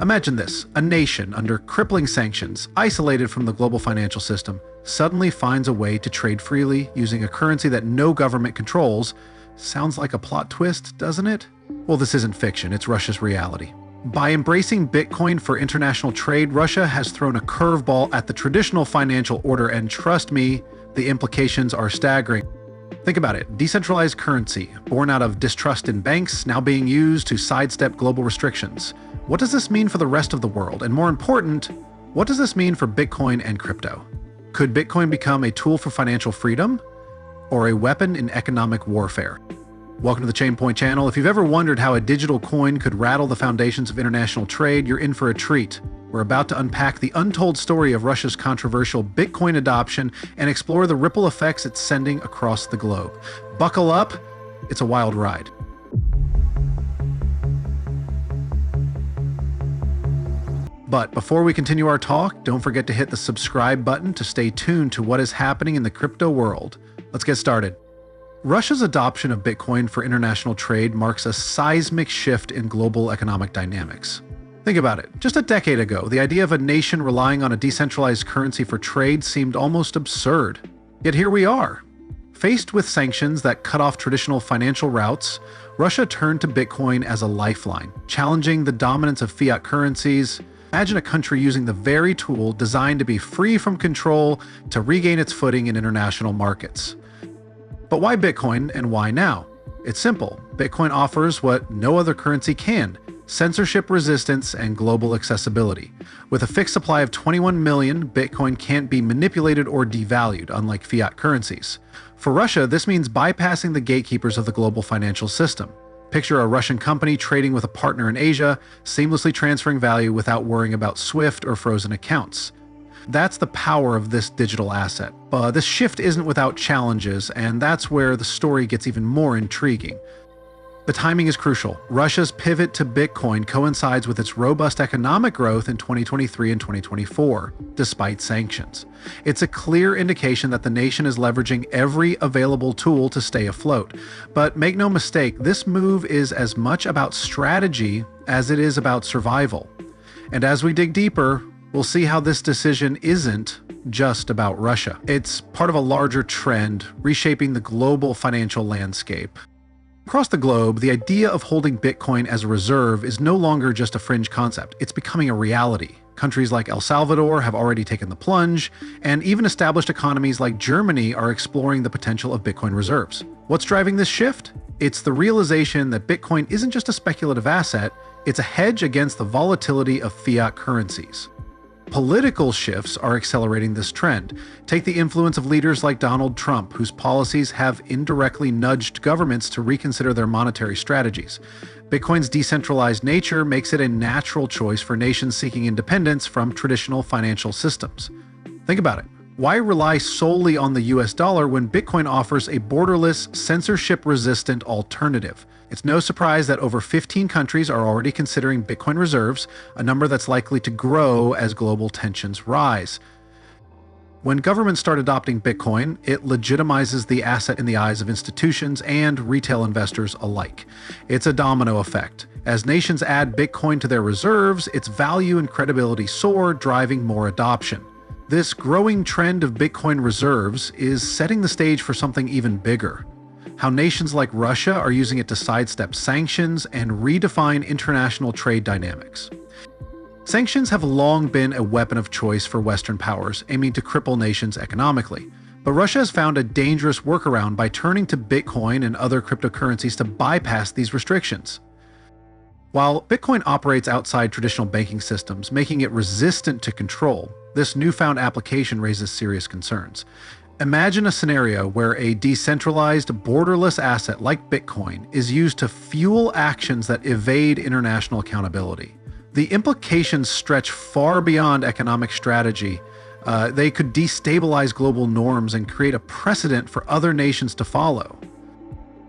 Imagine this: a nation under crippling sanctions, isolated from the global financial system, suddenly finds a way to trade freely using a currency that no government controls. Sounds like a plot twist, doesn't it? Well, this isn't fiction, it's Russia's reality. By embracing Bitcoin for international trade, Russia has thrown a curveball at the traditional financial order, and trust me, the implications are staggering. Think about it: decentralized currency, born out of distrust in banks, now being used to sidestep global restrictions. What does this mean for the rest of the world? And more important, what does this mean for Bitcoin and crypto? Could Bitcoin become a tool for financial freedom or a weapon in economic warfare? Welcome to the Chain Point channel. If you've ever wondered how a digital coin could rattle the foundations of international trade, you're in for a treat. We're about to unpack the untold story of Russia's controversial Bitcoin adoption and explore the ripple effects it's sending across the globe. Buckle up, it's a wild ride. But before we continue our talk, don't forget to hit the subscribe button to stay tuned to what is happening in the crypto world. Let's get started. Russia's adoption of Bitcoin for international trade marks a seismic shift in global economic dynamics. Think about it. Just a decade ago, the idea of a nation relying on a decentralized currency for trade seemed almost absurd. Yet here we are. Faced with sanctions that cut off traditional financial routes, Russia turned to Bitcoin as a lifeline, challenging the dominance of fiat currencies. Imagine a country using the very tool designed to be free from control to regain its footing in international markets. But why Bitcoin, and why now? It's simple. Bitcoin offers what no other currency can: censorship resistance and global accessibility. With a fixed supply of 21 million, Bitcoin can't be manipulated or devalued, unlike fiat currencies. For Russia, this means bypassing the gatekeepers of the global financial system. Picture a Russian company trading with a partner in Asia, seamlessly transferring value without worrying about SWIFT or frozen accounts. That's the power of this digital asset. But this shift isn't without challenges, and that's where the story gets even more intriguing. The timing is crucial. Russia's pivot to Bitcoin coincides with its robust economic growth in 2023 and 2024, despite sanctions. It's a clear indication that the nation is leveraging every available tool to stay afloat. But make no mistake, this move is as much about strategy as it is about survival. And as we dig deeper, we'll see how this decision isn't just about Russia. It's part of a larger trend reshaping the global financial landscape. Across the globe, the idea of holding Bitcoin as a reserve is no longer just a fringe concept. It's becoming a reality. Countries like El Salvador have already taken the plunge, and even established economies like Germany are exploring the potential of Bitcoin reserves. What's driving this shift? It's the realization that Bitcoin isn't just a speculative asset, it's a hedge against the volatility of fiat currencies. Political shifts are accelerating this trend. Take the influence of leaders like Donald Trump, whose policies have indirectly nudged governments to reconsider their monetary strategies. Bitcoin's decentralized nature makes it a natural choice for nations seeking independence from traditional financial systems. Think about it. Why rely solely on the US dollar when Bitcoin offers a borderless, censorship-resistant alternative? It's no surprise that over 15 countries are already considering Bitcoin reserves, a number that's likely to grow as global tensions rise. When governments start adopting Bitcoin, it legitimizes the asset in the eyes of institutions and retail investors alike. It's a domino effect. As nations add Bitcoin to their reserves, its value and credibility soar, driving more adoption. This growing trend of Bitcoin reserves is setting the stage for something even bigger: how nations like Russia are using it to sidestep sanctions and redefine international trade dynamics. Sanctions have long been a weapon of choice for Western powers, aiming to cripple nations economically. But Russia has found a dangerous workaround by turning to Bitcoin and other cryptocurrencies to bypass these restrictions. While Bitcoin operates outside traditional banking systems, making it resistant to control, this newfound application raises serious concerns. Imagine a scenario where a decentralized, borderless asset like Bitcoin is used to fuel actions that evade international accountability. The implications stretch far beyond economic strategy. They could destabilize global norms and create a precedent for other nations to follow.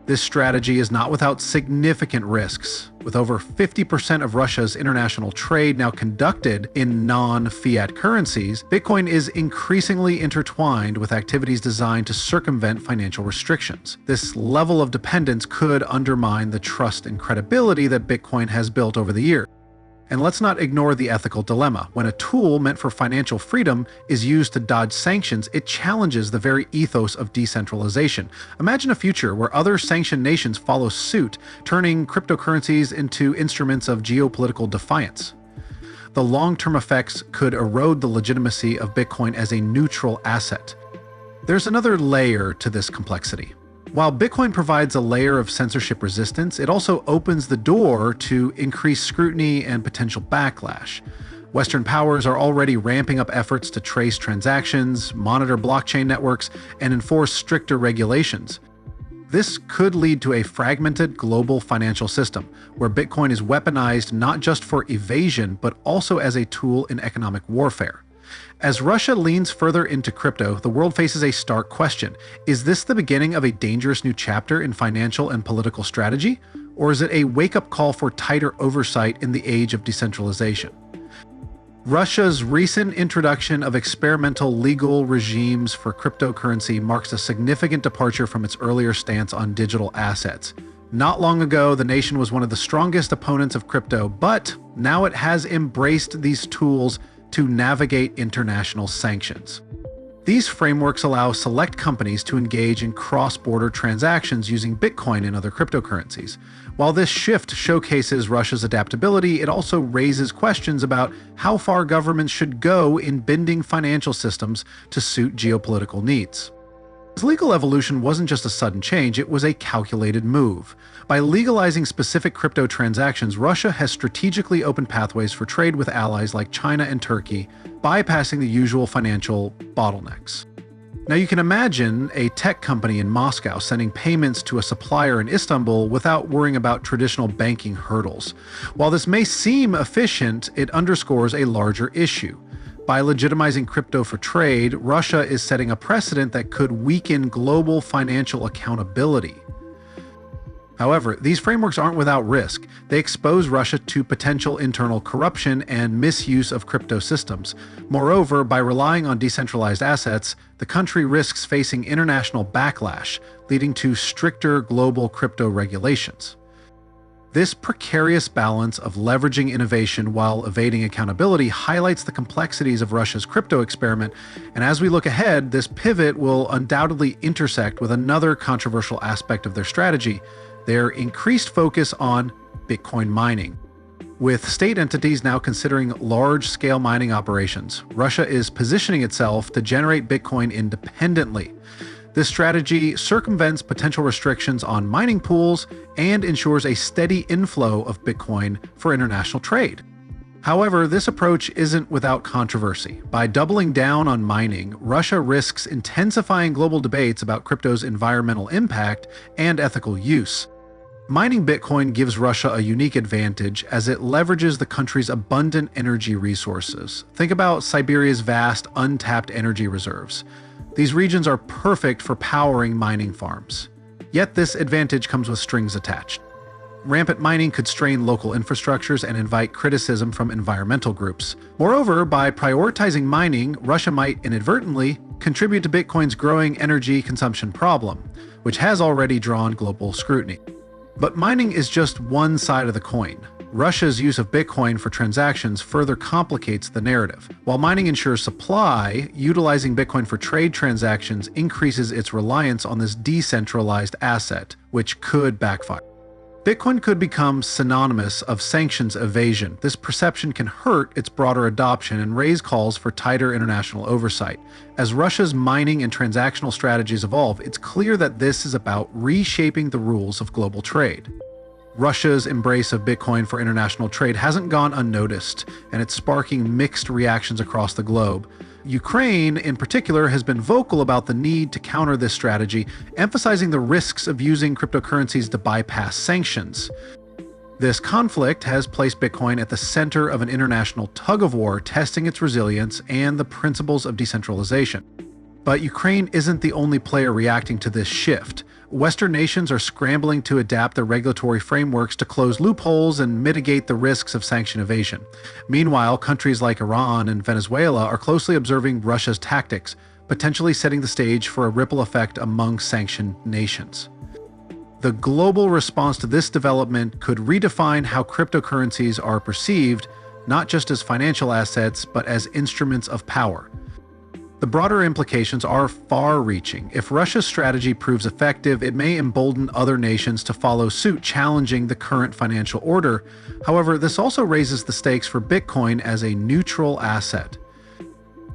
This strategy is not without significant risks. With over 50% of Russia's international trade now conducted in non-fiat currencies, Bitcoin is increasingly intertwined with activities designed to circumvent financial restrictions. This level of dependence could undermine the trust and credibility that Bitcoin has built over the years. And let's not ignore the ethical dilemma. When a tool meant for financial freedom is used to dodge sanctions, it challenges the very ethos of decentralization. Imagine a future where other sanctioned nations follow suit, turning cryptocurrencies into instruments of geopolitical defiance. The long-term effects could erode the legitimacy of Bitcoin as a neutral asset. There's another layer to this complexity. While Bitcoin provides a layer of censorship resistance, it also opens the door to increased scrutiny and potential backlash. Western powers are already ramping up efforts to trace transactions, monitor blockchain networks, and enforce stricter regulations. This could lead to a fragmented global financial system, where Bitcoin is weaponized not just for evasion, but also as a tool in economic warfare. As Russia leans further into crypto, the world faces a stark question. Is this the beginning of a dangerous new chapter in financial and political strategy? Or is it a wake-up call for tighter oversight in the age of decentralization? Russia's recent introduction of experimental legal regimes for cryptocurrency marks a significant departure from its earlier stance on digital assets. Not long ago, the nation was one of the strongest opponents of crypto, but now it has embraced these tools to navigate international sanctions. These frameworks allow select companies to engage in cross-border transactions using Bitcoin and other cryptocurrencies. While this shift showcases Russia's adaptability, it also raises questions about how far governments should go in bending financial systems to suit geopolitical needs. This legal evolution wasn't just a sudden change, it was a calculated move. By legalizing specific crypto transactions, Russia has strategically opened pathways for trade with allies like China and Turkey, bypassing the usual financial bottlenecks. Now you can imagine a tech company in Moscow sending payments to a supplier in Istanbul without worrying about traditional banking hurdles. While this may seem efficient, it underscores a larger issue. By legitimizing crypto for trade, Russia is setting a precedent that could weaken global financial accountability. However, these frameworks aren't without risk. They expose Russia to potential internal corruption and misuse of crypto systems. Moreover, by relying on decentralized assets, the country risks facing international backlash, leading to stricter global crypto regulations. This precarious balance of leveraging innovation while evading accountability highlights the complexities of Russia's crypto experiment, and as we look ahead, this pivot will undoubtedly intersect with another controversial aspect of their strategy: their increased focus on Bitcoin mining. With state entities now considering large-scale mining operations, Russia is positioning itself to generate Bitcoin independently. This strategy circumvents potential restrictions on mining pools and ensures a steady inflow of Bitcoin for international trade. However, this approach isn't without controversy. By doubling down on mining, Russia risks intensifying global debates about crypto's environmental impact and ethical use. Mining Bitcoin gives Russia a unique advantage as it leverages the country's abundant energy resources. Think about Siberia's vast, untapped energy reserves. These regions are perfect for powering mining farms. Yet this advantage comes with strings attached. Rampant mining could strain local infrastructures and invite criticism from environmental groups. Moreover, by prioritizing mining, Russia might inadvertently contribute to Bitcoin's growing energy consumption problem, which has already drawn global scrutiny. But mining is just one side of the coin. Russia's use of Bitcoin for transactions further complicates the narrative. While mining ensures supply, utilizing Bitcoin for trade transactions increases its reliance on this decentralized asset, which could backfire. Bitcoin could become synonymous of sanctions evasion. This perception can hurt its broader adoption and raise calls for tighter international oversight. As Russia's mining and transactional strategies evolve, it's clear that this is about reshaping the rules of global trade. Russia's embrace of Bitcoin for international trade hasn't gone unnoticed, and it's sparking mixed reactions across the globe. Ukraine, in particular, has been vocal about the need to counter this strategy, emphasizing the risks of using cryptocurrencies to bypass sanctions. This conflict has placed Bitcoin at the center of an international tug-of-war, testing its resilience and the principles of decentralization. But Ukraine isn't the only player reacting to this shift. Western nations are scrambling to adapt their regulatory frameworks to close loopholes and mitigate the risks of sanction evasion. Meanwhile, countries like Iran and Venezuela are closely observing Russia's tactics, potentially setting the stage for a ripple effect among sanctioned nations. The global response to this development could redefine how cryptocurrencies are perceived, not just as financial assets, but as instruments of power. The broader implications are far-reaching. If Russia's strategy proves effective, it may embolden other nations to follow suit, challenging the current financial order. However, this also raises the stakes for Bitcoin as a neutral asset.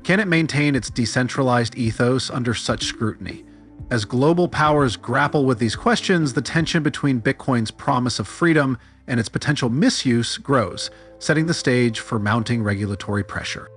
Can it maintain its decentralized ethos under such scrutiny? As global powers grapple with these questions, the tension between Bitcoin's promise of freedom and its potential misuse grows, setting the stage for mounting regulatory pressure.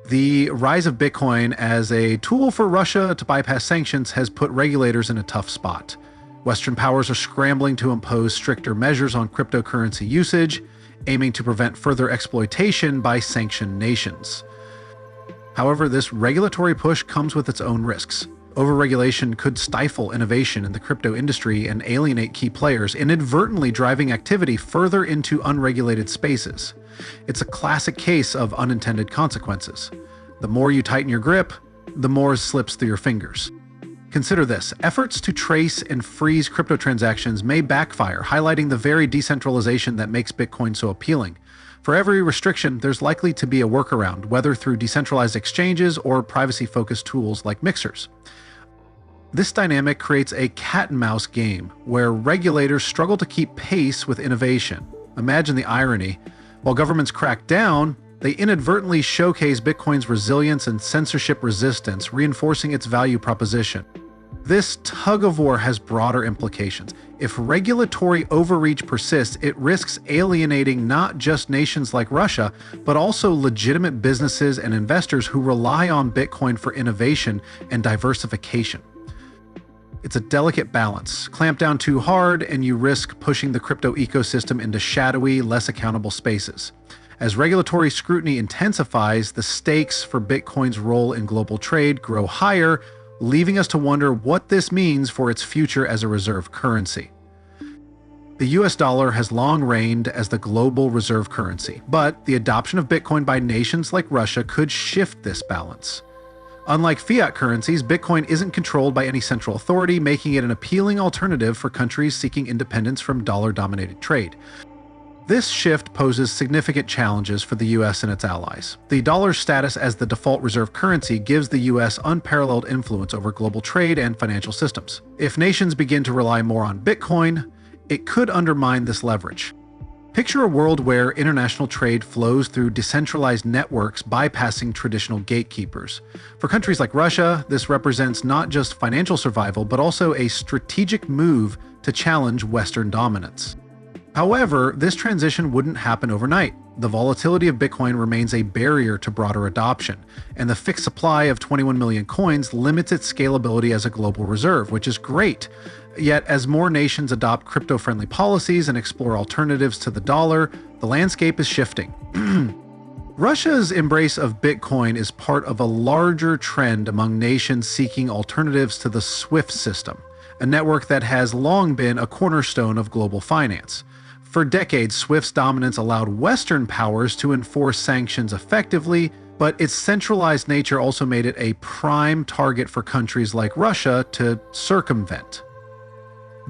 The rise of Bitcoin as a tool for Russia to bypass sanctions has put regulators in a tough spot. Western powers are scrambling to impose stricter measures on cryptocurrency usage, aiming to prevent further exploitation by sanctioned nations. However, this regulatory push comes with its own risks. Overregulation could stifle innovation in the crypto industry and alienate key players, inadvertently driving activity further into unregulated spaces. It's a classic case of unintended consequences. The more you tighten your grip, the more slips through your fingers. Consider this: efforts to trace and freeze crypto transactions may backfire, highlighting the very decentralization that makes Bitcoin so appealing. For every restriction, there's likely to be a workaround, whether through decentralized exchanges or privacy-focused tools like mixers. This dynamic creates a cat-and-mouse game, where regulators struggle to keep pace with innovation. Imagine the irony. While governments crack down, they inadvertently showcase Bitcoin's resilience and censorship resistance, reinforcing its value proposition. This tug-of-war has broader implications. If regulatory overreach persists, it risks alienating not just nations like Russia, but also legitimate businesses and investors who rely on Bitcoin for innovation and diversification. It's a delicate balance. Clamp down too hard, and you risk pushing the crypto ecosystem into shadowy, less accountable spaces. As regulatory scrutiny intensifies, the stakes for Bitcoin's role in global trade grow higher, leaving us to wonder what this means for its future as a reserve currency. The US dollar has long reigned as the global reserve currency, but the adoption of Bitcoin by nations like Russia could shift this balance. Unlike fiat currencies, Bitcoin isn't controlled by any central authority, making it an appealing alternative for countries seeking independence from dollar-dominated trade. This shift poses significant challenges for the US and its allies. The dollar's status as the default reserve currency gives the US unparalleled influence over global trade and financial systems. If nations begin to rely more on Bitcoin, it could undermine this leverage. Picture a world where international trade flows through decentralized networks, bypassing traditional gatekeepers. For countries like Russia, this represents not just financial survival, but also a strategic move to challenge Western dominance. However, this transition wouldn't happen overnight. The volatility of Bitcoin remains a barrier to broader adoption, and the fixed supply of 21 million coins limits its scalability as a global reserve, which is great. Yet, as more nations adopt crypto-friendly policies and explore alternatives to the dollar, the landscape is shifting. Russia's embrace of Bitcoin is part of a larger trend among nations seeking alternatives to the SWIFT system, a network that has long been a cornerstone of global finance. For decades, SWIFT's dominance allowed Western powers to enforce sanctions effectively, but its centralized nature also made it a prime target for countries like Russia to circumvent.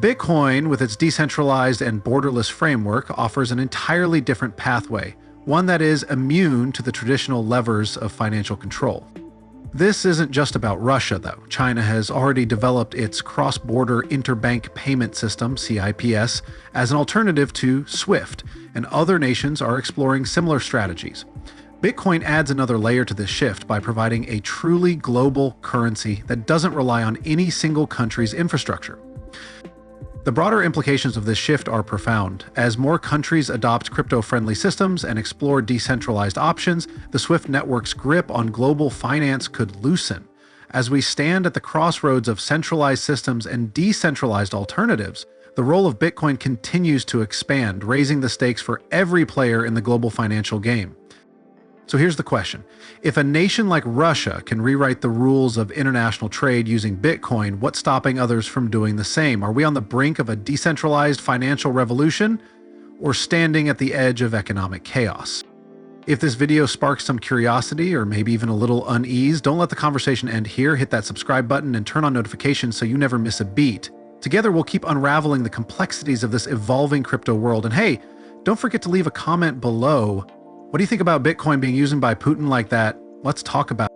Bitcoin, with its decentralized and borderless framework, offers an entirely different pathway, one that is immune to the traditional levers of financial control. This isn't just about Russia, though. China has already developed its cross-border interbank payment system, CIPS, as an alternative to SWIFT, and other nations are exploring similar strategies. Bitcoin adds another layer to this shift by providing a truly global currency that doesn't rely on any single country's infrastructure. The broader implications of this shift are profound. As more countries adopt crypto-friendly systems and explore decentralized options, the SWIFT network's grip on global finance could loosen. As we stand at the crossroads of centralized systems and decentralized alternatives, the role of Bitcoin continues to expand, raising the stakes for every player in the global financial game. So here's the question. If a nation like Russia can rewrite the rules of international trade using Bitcoin, what's stopping others from doing the same? Are we on the brink of a decentralized financial revolution, or standing at the edge of economic chaos? If this video sparks some curiosity or maybe even a little unease, don't let the conversation end here. Hit that subscribe button and turn on notifications so you never miss a beat. Together, we'll keep unraveling the complexities of this evolving crypto world. And hey, don't forget to leave a comment below. What do you think about Bitcoin being used by Putin like that? Let's talk about it.